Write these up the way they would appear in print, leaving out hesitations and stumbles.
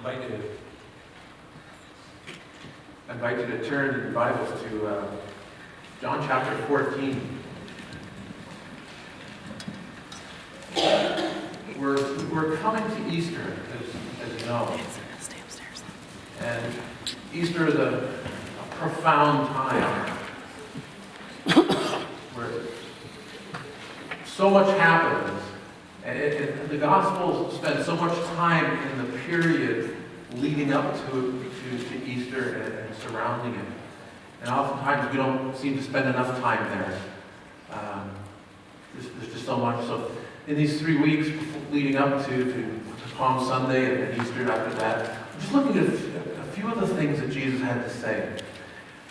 I invite you to turn in your Bibles to John chapter 14. We're coming to Easter, as you know. And Easter is a profound time where so much happens. And the Gospels spend so much time in the period leading up to Easter and surrounding it. And oftentimes we don't seem to spend enough time there. There's just so much. So in these 3 weeks leading up to Palm Sunday and Easter after that, I'm just looking at a few of the things that Jesus had to say.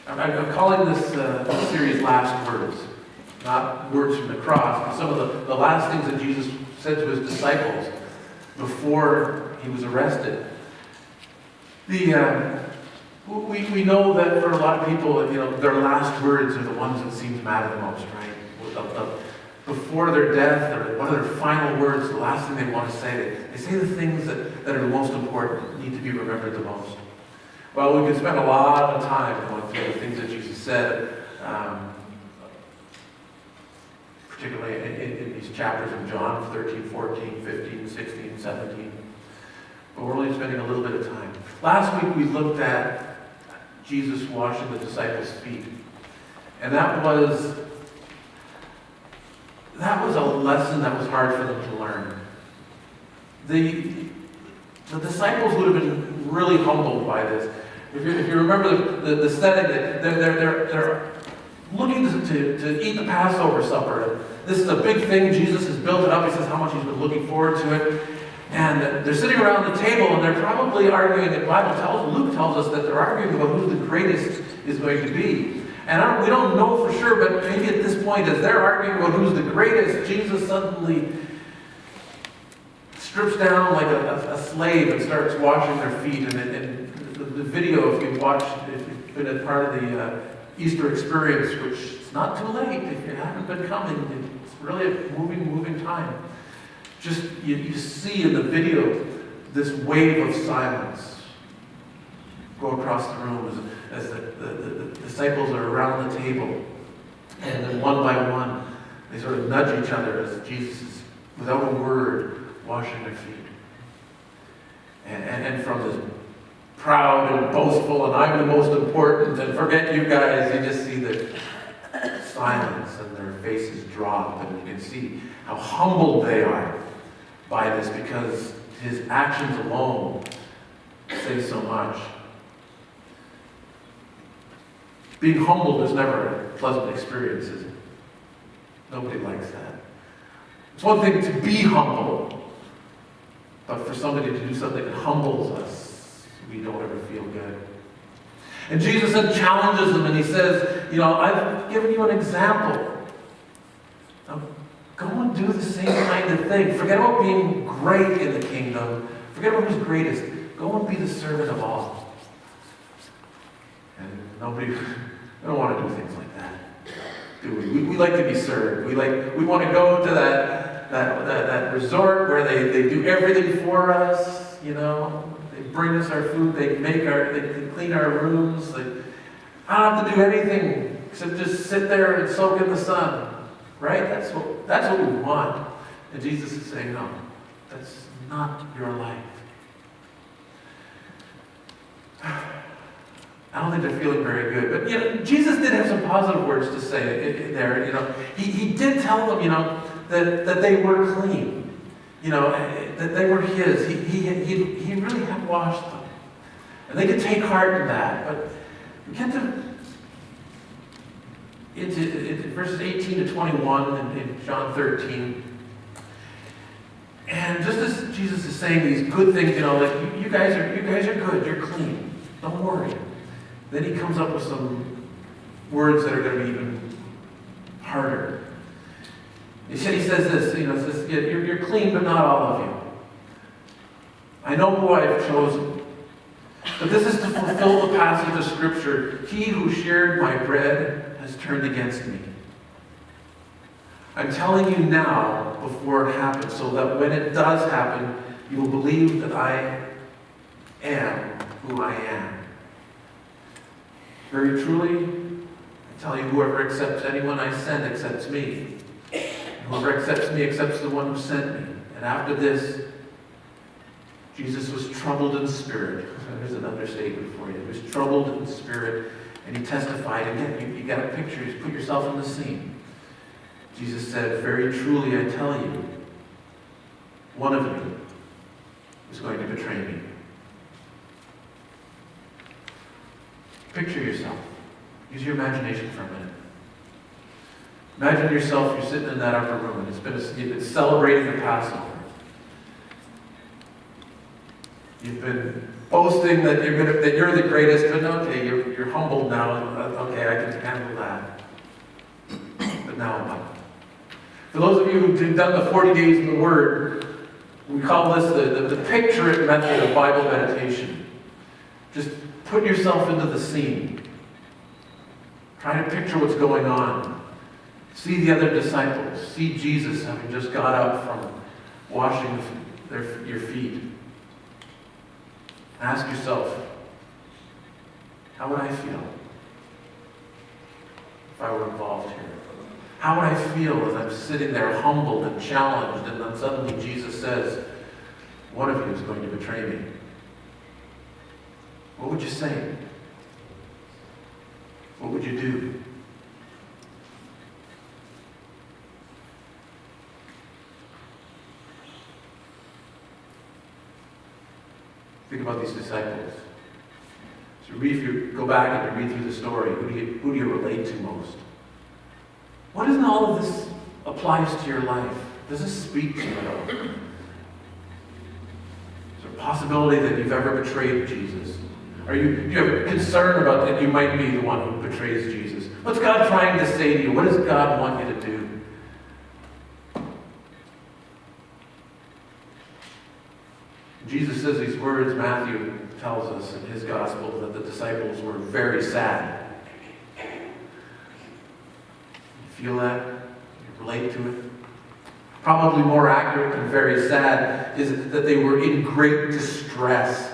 I'm calling this series Last Words. Not words from the cross, but some of the last things that Jesus said to his disciples before he was arrested. We know that for a lot of people, their last words are the ones that seem to matter the most, right? Before their death, or one of their final words, the last thing they want to say, they say the things that are the most important, need to be remembered the most. Well, we could spend a lot of time going through the things that Jesus said, particularly in these chapters of John 13, 14, 15, 16, 17. But we're only spending a little bit of time. Last week we looked at Jesus washing the disciples' feet. And that was a lesson that was hard for them to learn. The disciples would have been really humbled by this. If you remember the setting, they're looking to eat the Passover supper. This is a big thing. Jesus has built it up. He says how much he's been looking forward to it. And they're sitting around the table and they're probably arguing. Luke tells us that they're arguing about who the greatest is going to be. And we don't know for sure, but maybe at this point, as they're arguing about who's the greatest, Jesus suddenly strips down like a slave and starts washing their feet. And the video, if you've been a part of the Easter experience, which it's not too late if you haven't been coming, it's really a moving time. Just you see in the video this wave of silence go across the room as the disciples are around the table, and then one by one they sort of nudge each other as Jesus is, without a word, washing their feet. And from this proud and boastful, and I'm the most important, and forget you guys, you just see the silence and their faces drop, and you can see how humbled they are by this, because his actions alone say so much. Being humbled is never a pleasant experience, is it? Nobody likes that. It's one thing to be humble, but for somebody to do something that humbles us, we don't ever feel good. And Jesus then challenges them and he says, I've given you an example. Now, go and do the same kind of thing. Forget about being great in the kingdom. Forget about who's greatest. Go and be the servant of all. And we don't want to do things like that, do we? We like to be served. We want to go to that resort where they do everything for us, They bring us our food, they clean our rooms. I don't have to do anything except just sit there and soak in the sun. Right? That's what we want. And Jesus is saying, no, that's not your life. I don't think they're feeling very good. But Jesus did have some positive words to say there. He did tell them, that they were clean. That they were his. He really had washed them. And they could take heart in that. But we get into verses 18 to 21 in John 13. And just as Jesus is saying these good things, you guys are good, you're clean. Don't worry. Then he comes up with some words that are going to be even harder. He says this, you're clean, but not all of you. I know who I have chosen. But this is to fulfill the passage of Scripture. He who shared my bread has turned against me. I'm telling you now before it happens, so that when it does happen, you will believe that I am who I am. Very truly, I tell you, whoever accepts anyone I send accepts me. Whoever accepts me accepts the one who sent me. And after this, Jesus was troubled in spirit. There's an understatement for you. He was troubled in spirit, and he testified. Again, you got a picture. You put yourself in the scene. Jesus said, very truly, I tell you, one of you is going to betray me. Picture yourself. Use your imagination for a minute. Imagine yourself, you're sitting in that upper room, and you've been celebrating the Passover. You've been boasting that you're the greatest, but okay, you're humbled now. Okay, I can handle that. But now what? For those of you who've done the 40 days in the Word, we call this the picture it method of Bible meditation. Just put yourself into the scene. Try to picture what's going on. See the other disciples. See Jesus having just got up from washing your feet. Ask yourself, how would I feel if I were involved here? How would I feel as I'm sitting there humbled and challenged, and then suddenly Jesus says, one of you is going to betray me? What would you say? What would you do? Think about these disciples. So if you go back and you read through the story, who do you relate to most? What does all of this applies to your life? Does this speak to you at all? Is there a possibility that you've ever betrayed Jesus? Do you have a concern about that you might be the one who betrays Jesus? What's God trying to say to you? What does God want you to do? Jesus says these words, Matthew tells us in his gospel, that the disciples were very sad. You feel that? You relate to it? Probably more accurate than very sad is that they were in great distress.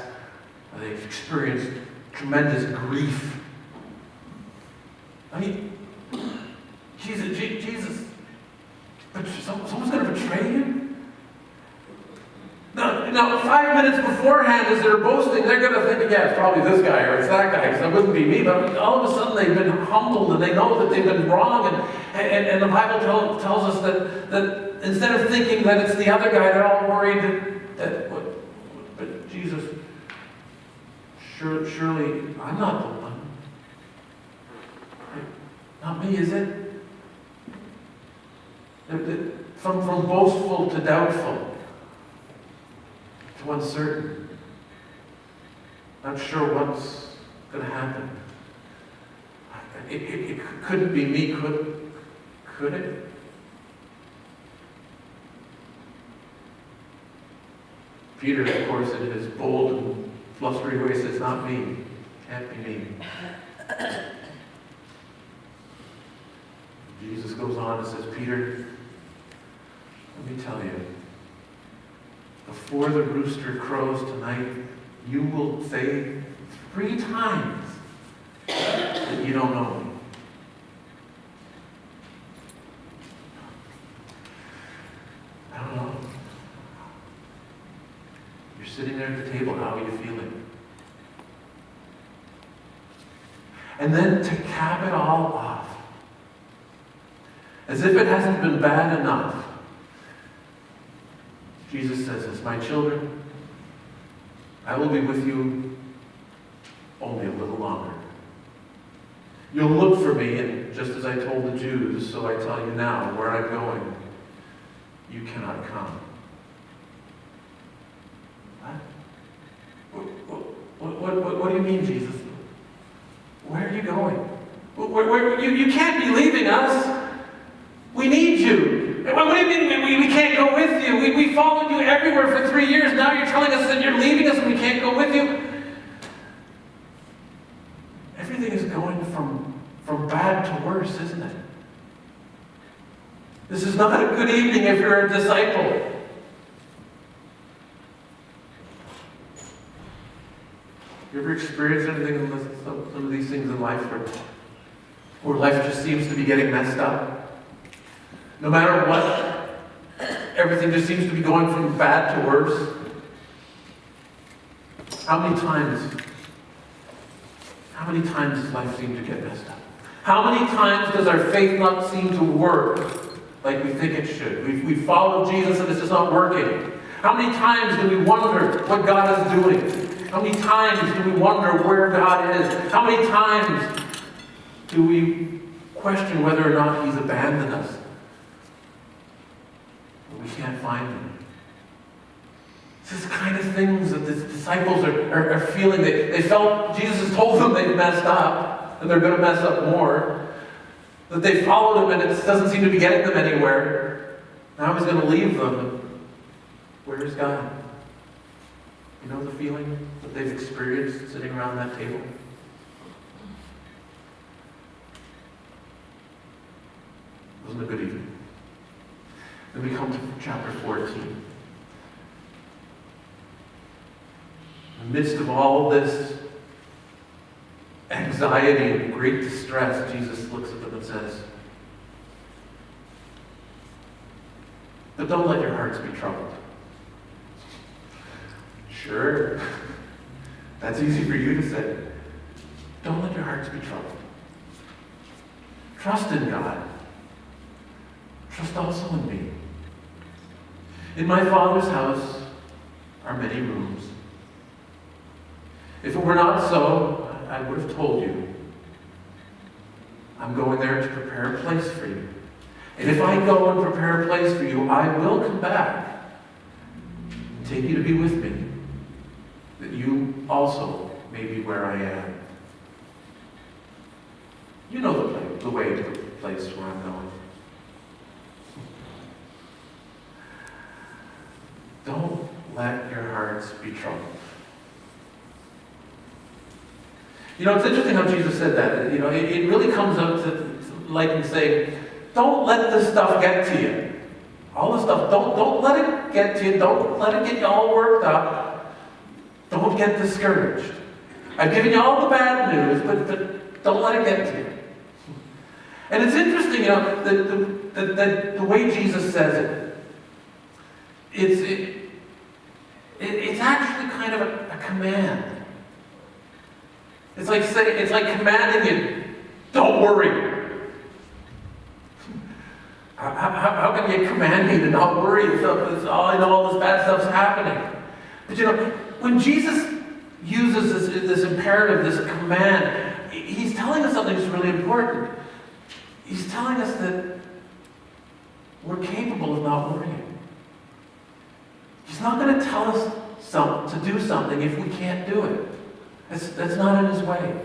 They experienced tremendous grief. I mean, Jesus, someone's going to betray you? Now, 5 minutes beforehand, as they're boasting, they're going to think, yeah, it's probably this guy or it's that guy, because it wouldn't be me. But all of a sudden, they've been humbled and they know that they've been wrong. And the Bible tells us that instead of thinking that it's the other guy, they're all worried but Jesus, surely I'm not the one. Not me, is it? From boastful to doubtful. Uncertain, not sure what's going to happen. It couldn't be me, could it? Peter, of course, in his bold and blustery way says, not me, can't be me. Jesus goes on and says, Peter, let me tell you, before the rooster crows tonight, you will say 3 times that you don't know me. I don't know. You're sitting there at the table, how are you feeling? And then to cap it all off, as if it hasn't been bad enough, Jesus says this, my children, I will be with you only a little longer. You'll look for me, and just as I told the Jews, so I tell you now, where I'm going, you cannot come. What do you mean, Jesus? Where are you going? You can't be leaving us. We need you. What do you mean we can't go with you? We followed you everywhere for 3 years. Now you're telling us that you're leaving us and we can't go with you? Everything is going from bad to worse, isn't it? This is not a good evening if you're a disciple. You ever experienced anything in some of these things in life where life just seems to be getting messed up? No matter what, everything just seems to be going from bad to worse. How many times does life seem to get messed up? How many times does our faith not seem to work like we think it should? We've followed Jesus and it's just not working. How many times do we wonder what God is doing? How many times do we wonder where God is? How many times do we question whether or not He's abandoned us? But we can't find Him. This is the kind of things that the disciples are feeling. They felt Jesus has told them they've messed up, and they're going to mess up more. That they followed Him, and it doesn't seem to be getting them anywhere. Now He's going to leave them. Where is God? You know the feeling that they've experienced sitting around that table? It wasn't a good evening. Then we come to chapter 14. In the midst of all this anxiety and great distress, Jesus looks at them and says, "But don't let your hearts be troubled." Sure, that's easy for you to say. Don't let your hearts be troubled. Trust in God. Trust also in me. In my Father's house are many rooms. If it were not so, I would have told you. I'm going there to prepare a place for you. And if I go and prepare a place for you, I will come back and take you to be with me, that you also may be where I am. You know the way to the place where I'm going. Don't let your hearts be troubled. You know, it's interesting how Jesus said that. You know, it really comes up to like him saying, don't let this stuff get to you. All this stuff, don't let it get to you. Don't let it get you all worked up. Don't get discouraged. I've given you all the bad news, but don't let it get to you. And it's interesting, you know, the way Jesus says it, it's actually kind of a command. It's like commanding you, don't worry. How can you command me to not worry if all this bad stuff's happening? But you know, when Jesus uses this imperative, this command, he's telling us something that's really important. He's telling us that we're capable of not worrying. He's not going to tell us to do something if we can't do it. That's not in his way.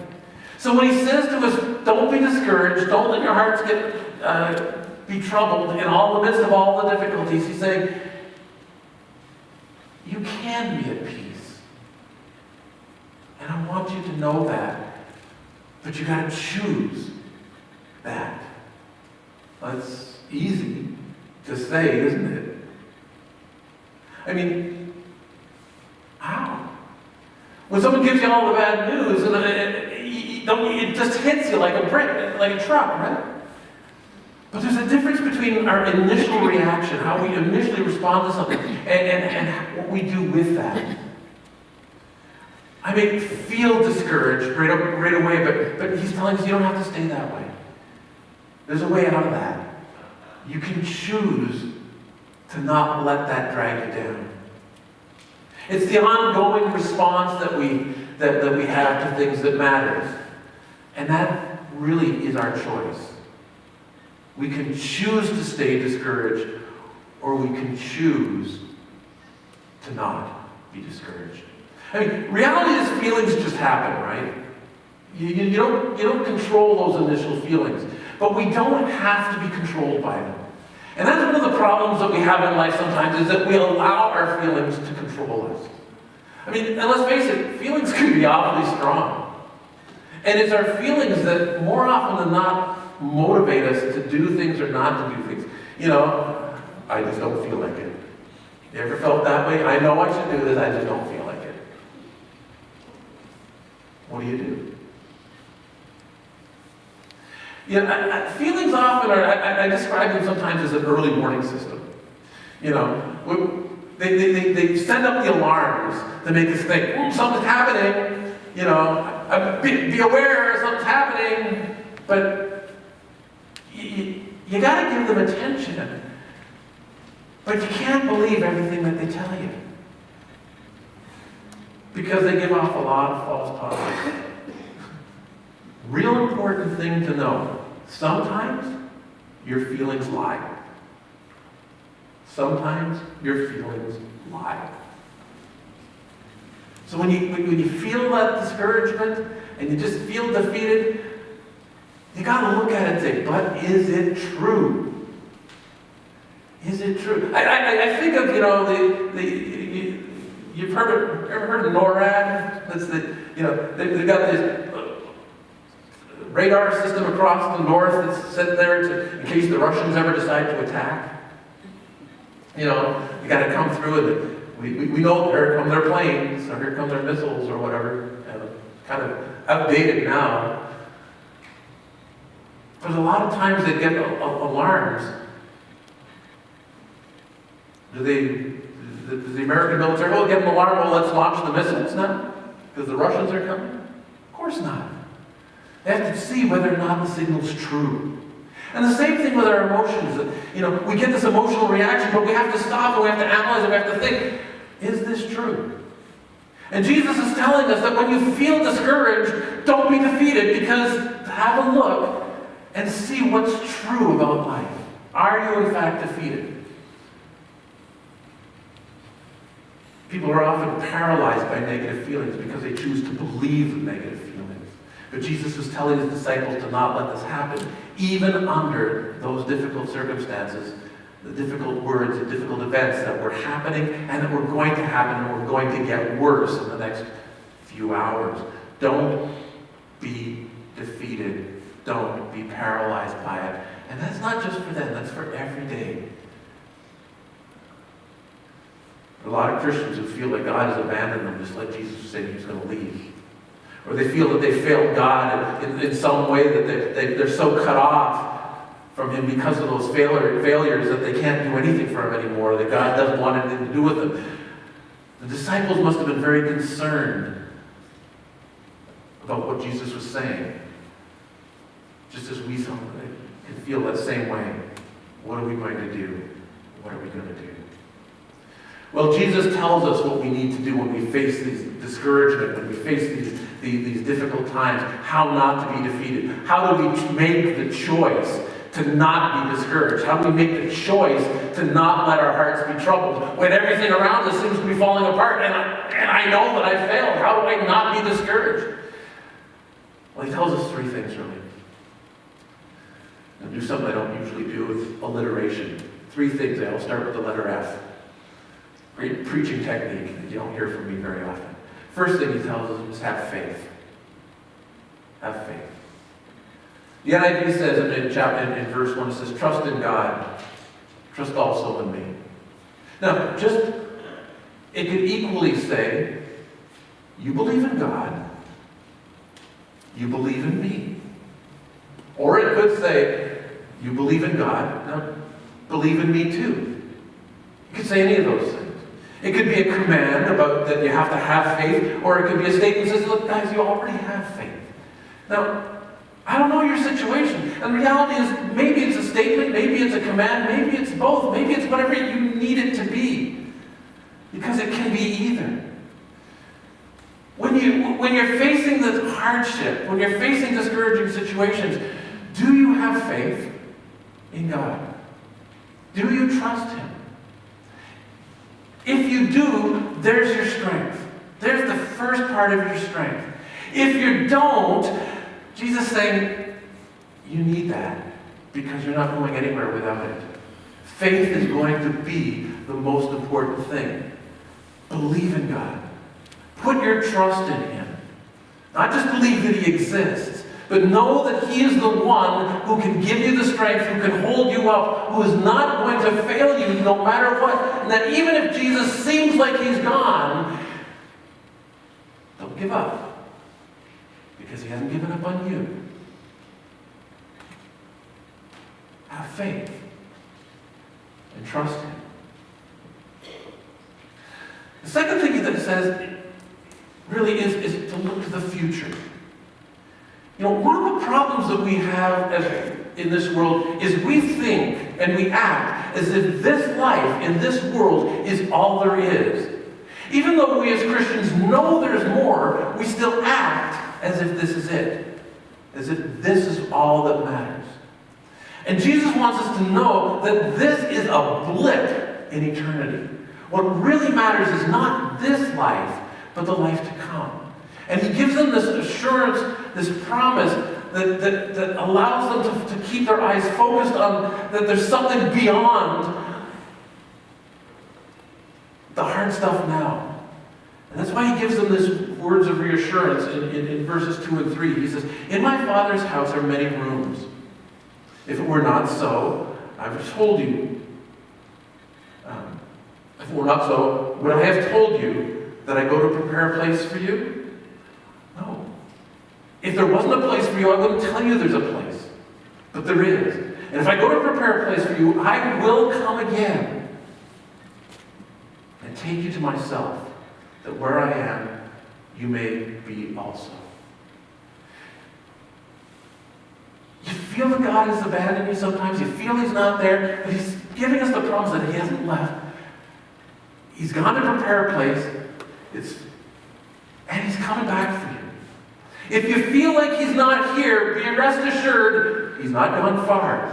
So when he says to us, don't be discouraged, don't let your hearts be troubled in all the midst of all the difficulties, he's saying, you can be at peace. And I want you to know that. But you got to choose that. That's easy to say, isn't it? I mean, how? When someone gives you all the bad news, and it just hits you like a brick, like a truck, right? But there's a difference between our initial reaction, how we initially respond to something, and what we do with that. I may feel discouraged right away, but he's telling us you don't have to stay that way. There's a way out of that. You can choose to not let that drag you down. It's the ongoing response that we have to things that matters. And that really is our choice. We can choose to stay discouraged, or we can choose to not be discouraged. I mean, reality is feelings just happen, right? You don't control those initial feelings, but we don't have to be controlled by them. And that's one of the problems that we have in life sometimes, is that we allow our feelings to control us. I mean, and let's face it, feelings can be awfully strong. And it's our feelings that more often than not motivate us to do things or not to do things. You know, I just don't feel like it. You ever felt that way? I know I should do this, I just don't feel like it. what do? Feelings often are, I describe them sometimes as an early warning system. They send up the alarms to make us think, something's happening, be aware something's happening, but you got to give them attention. But you can't believe everything that they tell you, because they give off a lot of false positives. Real important thing to know, sometimes your feelings lie. Sometimes your feelings lie. So when you feel that discouragement and you just feel defeated, you got to look at it and say, but is it true? Is it true? I think of, you've ever heard of NORAD? That's they've got this radar system across the north that's set there in case the Russians ever decide to attack. You got to come through, and we know here come their planes, or here come their missiles, or whatever. Kind of outdated now. But a lot of times they get alarms. Does the American military, get an alarm, let's launch the missiles now? Because the Russians are coming? Of course not. They have to see whether or not the signal's true. And the same thing with our emotions. We get this emotional reaction, but we have to stop and we have to analyze and we have to think, is this true? And Jesus is telling us that when you feel discouraged, don't be defeated, because have a look and see what's true about life. Are you in fact defeated? People are often paralyzed by negative feelings because they choose to believe in negative feelings. But Jesus was telling his disciples to not let this happen, even under those difficult circumstances, the difficult words, the difficult events that were happening and that were going to happen and were going to get worse in the next few hours. Don't be defeated. Don't be paralyzed by it. And that's not just for them, that's for every day. A lot of Christians who feel like God has abandoned them, just like Jesus said he was going to leave. Or they feel that they failed God in some way, that they're so cut off from him because of those failures that they can't do anything for him anymore, that God doesn't want anything to do with them. The disciples must have been very concerned about what Jesus was saying. Just as we can feel that same way. What are we going to do? What are we going to do? Well, Jesus tells us what we need to do when we face these discouragement, when we face these difficult times, how not to be defeated. How do we make the choice to not be discouraged? How do we make the choice to not let our hearts be troubled when everything around us seems to be falling apart and I know that I failed? How do I not be discouraged? Well, he tells us three things, really. I'll do something I don't usually do with alliteration. Three things. I'll start with the letter F. Great preaching technique that you don't hear from me very often. First thing he tells us is have faith. Have faith. The NIV says in verse 1, it says, trust in God. Trust also in me. Now, it could equally say, you believe in God. You believe in me. Or it could say, you believe in God. Now, believe in me too. You could say any of those things. It could be a command about that you have to have faith, or it could be a statement that says, look, guys, you already have faith. Now, I don't know your situation. And the reality is, maybe it's a statement, maybe it's a command, maybe it's both, maybe it's whatever you need it to be. Because it can be either. When you're facing the hardship, when you're facing discouraging situations, do you have faith in God? Do you trust him? If you do, there's your strength. There's the first part of your strength. If you don't, Jesus is saying, you need that because you're not going anywhere without it. Faith is going to be the most important thing. Believe in God. Put your trust in him. Not just believe that he exists, but know that he is the one who can give you the strength, who can hold you up, who is not going to fail you no matter what. And that even if Jesus seems like he's gone, don't give up. because he hasn't given up on you. Have faith and trust him. The second thing that it says really is to look to the future. One of the problems that we have in this world is we think and we act as if this life in this world is all there is. Even though we as Christians know there's more, we still act as if this is it. As if this is all that matters. And Jesus wants us to know that this is a blip in eternity. What really matters is not this life, but the life to come. And he gives them this assurance, this promise that allows them to keep their eyes focused on that there's something beyond the hard stuff now. And that's why he gives them this words of reassurance in verses 2 and 3. He says, "In my Father's house are many rooms. If it were not so, I would have told you. If it were not so, would I have told you that I go to prepare a place for you? No. If there wasn't a place for you, I wouldn't tell you there's a place. But there is. And if I go to prepare a place for you, I will come again and take you to myself, that where I am, you may be also." You feel that God has abandoned you sometimes. You feel he's not there. But he's giving us the promise that he hasn't left. He's gone to prepare a place. And he's coming back for you. If you feel like he's not here, be rest assured, he's not gone far.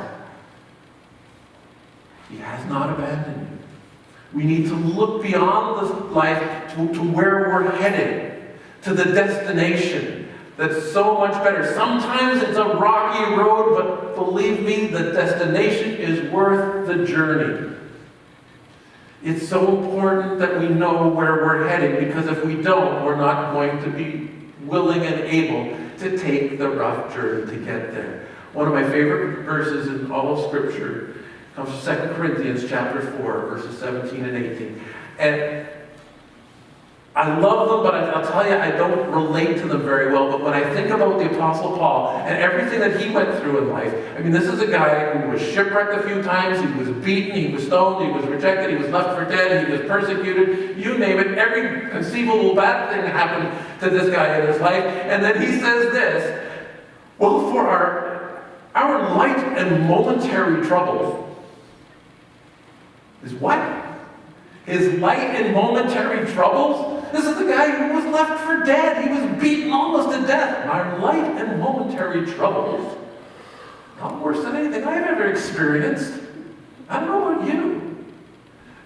He has not abandoned you. We need to look beyond this life to where we're headed, to the destination that's so much better. Sometimes it's a rocky road, but believe me, the destination is worth the journey. It's so important that we know where we're heading, because if we don't, we're not going to be willing and able to take the rough journey to get there. One of my favorite verses in all of Scripture comes from 2 Corinthians chapter 4, verses 17 and 18. And I love them, but I'll tell you, I don't relate to them very well. But when I think about the Apostle Paul and everything that he went through in life, I mean, this is a guy who was shipwrecked a few times, he was beaten, he was stoned, he was rejected, he was left for dead, he was persecuted, you name it. Every conceivable bad thing happened to this guy in his life. And then he says this, well, for our light and momentary troubles is what? His light and momentary troubles? This is the guy who was left for dead. He was beaten almost to death. My light and momentary troubles, not worse than anything I've ever experienced. I don't know about you.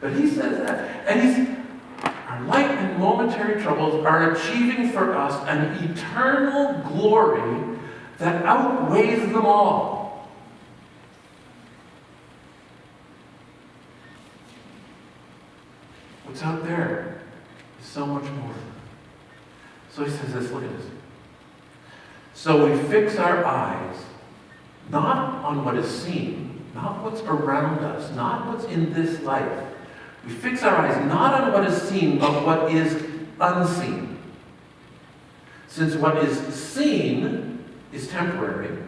But he says that. And our light and momentary troubles are achieving for us an eternal glory that outweighs them all. What's out there is so much more. So he says this, look at this. So we fix our eyes not on what is seen, not what's around us, not what's in this life. We fix our eyes not on what is seen, but what is unseen. Since what is seen is temporary,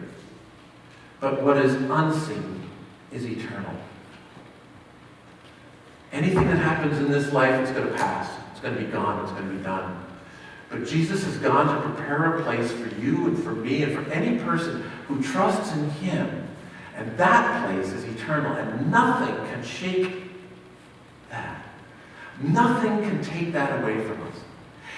but what is unseen is eternal. Anything that happens in this life is going to pass. It's going to be gone. It's going to be done. But Jesus has gone to prepare a place for you and for me and for any person who trusts in him. And that place is eternal. And nothing can shake that. Nothing can take that away from us.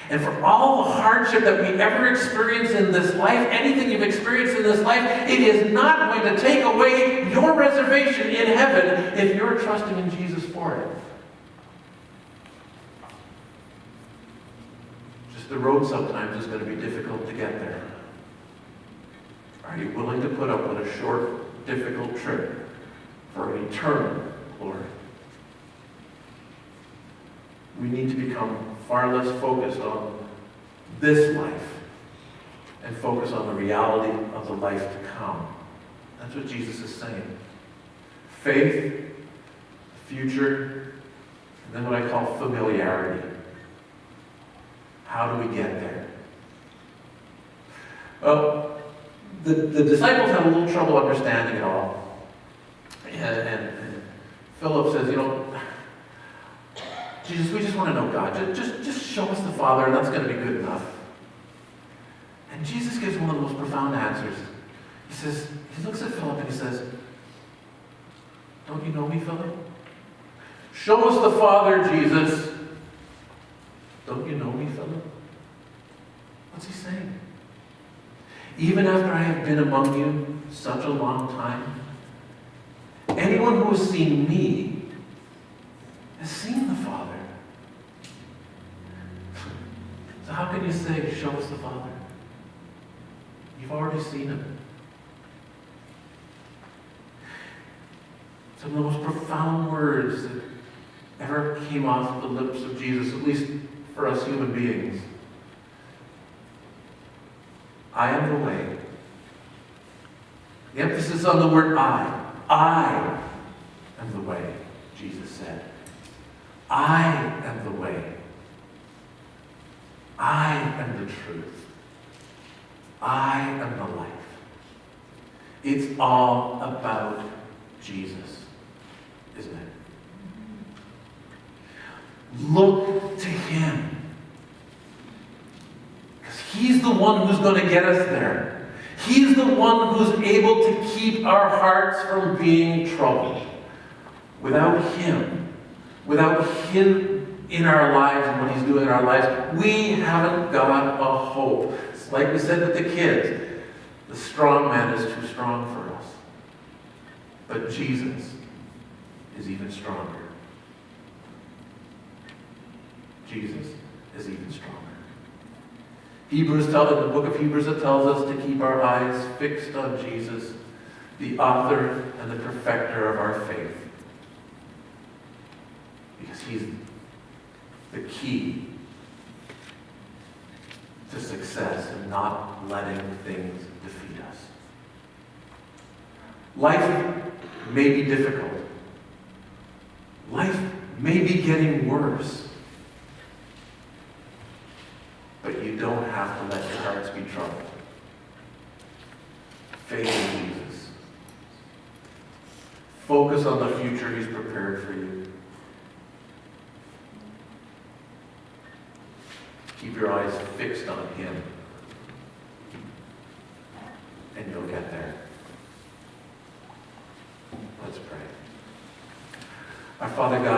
And for all the hardship that we ever experience in this life, anything you've experienced in this life, it is not going to take away your reservation in heaven if you're trusting in Jesus for it. Just the road sometimes is going to be difficult to get there. Are you willing to put up with a short, difficult trip for an eternal glory? We need to become far less focused on this life and focus on the reality of the life to come. That's what Jesus is saying. Faith, future, and then what I call familiarity. How do we get there? Well, the disciples have a little trouble understanding it all. And Philip says, Jesus, we just want to know God. Just show us the Father, and that's going to be good enough. And Jesus gives one of the most profound answers. He looks at Philip and he says, don't you know me, Philip? Show us the Father, Jesus. Don't you know me, Philip? What's he saying? Even after I have been among you such a long time, anyone who has seen me has seen the Father. So how can you say, show us the Father? You've already seen him. Some of the most profound words that ever came off the lips of Jesus, at least for us human beings. I am the way. The emphasis on the word I. I am the way, Jesus said. I am the way. I am the truth. I am the life. It's all about Jesus, isn't it? Look to him. Because he's the one who's going to get us there. He's the one who's able to keep our hearts from being troubled. Without him in our lives and what he's doing in our lives, we haven't got a hope. It's like we said with the kids, the strong man is too strong for us. But Jesus is even stronger. Jesus is even stronger. In the book of Hebrews, it tells us to keep our eyes fixed on Jesus, the author and the perfecter of our faith. Because he's the key to success and not letting things defeat us. Life may be difficult. Life may be getting worse. But you don't have to let your hearts be troubled. Faith in Jesus. Focus on the future he's prepared for you. Keep your eyes fixed on him. And you'll get there. Let's pray. Our Father God,